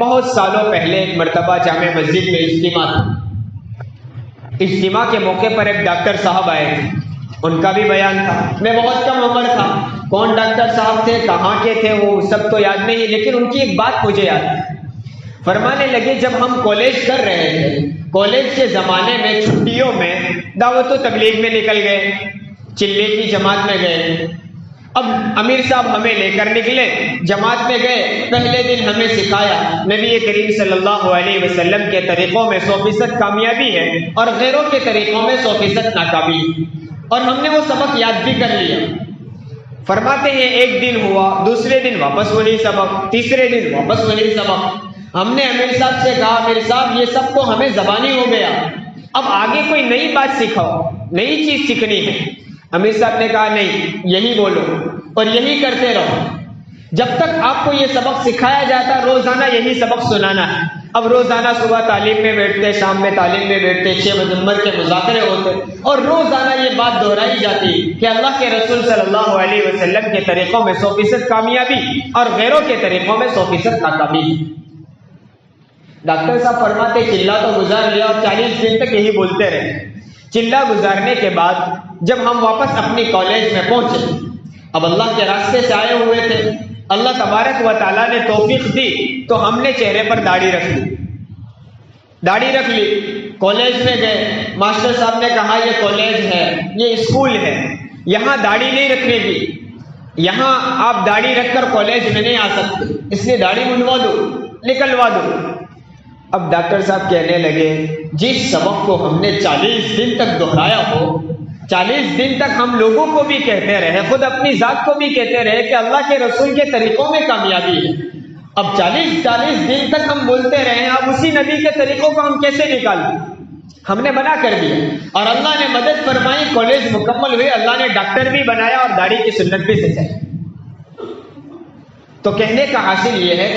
بہت سالوں پہلے ایک مرتبہ جامع مسجد میں اجتماع تھا۔ اجتماع کے موقع پر ایک ڈاکٹر صاحب آئے تھے، ان کا بھی بیان تھا۔ میں بہت کم عمر تھا، کون ڈاکٹر صاحب تھے، کہاں کے تھے، وہ سب تو یاد نہیں، لیکن ان کی ایک بات مجھے یاد ہے۔ فرمانے لگے جب ہم کالج کر رہے تھے، کالج کے زمانے میں چھٹیوں میں دعوت و تبلیغ میں نکل گئے، چلے کی جماعت میں گئے۔ اب امیر صاحب ہمیں لے کر نکلے، جماعت میں گئے، پہلے دن ہمیں سکھایا نبی کریم صلی اللہ علیہ وسلم کے طریقوں میں 100% کامیابی ہے اور غیروں کے طریقوں میں 100% ناکامی ہے، اور ہم نے وہ سبق یاد بھی کر لیا۔ فرماتے ہیں ایک دن ہوا، دوسرے دن واپس وہی سبق، تیسرے دن واپس وہی سبق۔ ہم نے امیر صاحب سے کہا امیر صاحب یہ سب تو ہمیں زبانی ہو گیا، اب آگے کوئی نئی بات سکھاؤ، نئی چیز سیکھنی ہے۔ امیر صاحب نے کہا نہیں، یہی بولو اور یہی کرتے رہو جب تک آپ کو یہ سبق سکھایا جاتا، روزانہ یہی سبق سنانا ہے۔ اب روزانہ صبح تعلیم میں بیٹھتے، شام میں تعلیم میں بیٹھتے، 6 نمبر کے مذاکرے ہوتے، اور روزانہ یہ بات دہرائی جاتی کہ اللہ کے رسول صلی اللہ علیہ وسلم کے طریقوں میں 100% کامیابی اور غیروں کے طریقوں میں 100% ناکامی۔ ڈاکٹر صاحب فرماتے چلہ تو گزار لیا اور 40 دن تک یہی بولتے رہے۔ چلہ گزارنے کے بعد جب ہم واپس اپنی کالج میں پہنچے، اب اللہ کے راستے سے آئے ہوئے تھے، اللہ تبارک و تعالیٰ نے توفیق دی تو ہم نے چہرے پر داڑھی رکھ لی، داڑھی رکھ لی۔ کالج میں گئے، ماسٹر صاحب نے کہا یہ کالج ہے، یہ اسکول ہے، یہاں داڑھی نہیں رکھنے کی، یہاں آپ داڑھی رکھ کر کالج میں نہیں آ سکتے، اس لیے داڑھی منڈوا دو، نکلوا دو۔ اب ڈاکٹر صاحب کہنے لگے جس سبق کو ہم نے 40 دن تک دہرایا ہو، 40 دن تک ہم لوگوں کو بھی کہتے رہے، خود اپنی ذات کو بھی کہتے رہے کہ اللہ کے رسول کے طریقوں میں کامیابی ہے، اب 40 دن تک ہم بولتے رہے، اب اسی نبی کے طریقوں کو ہم کیسے نکالیں؟ ہم نے منع کر دیا، اور اللہ نے مدد فرمائی، کالج مکمل ہوئی، اللہ نے ڈاکٹر بھی بنایا اور داڑھی کی سنت بھی سچائی۔ تو کہنے کا حاصل یہ ہے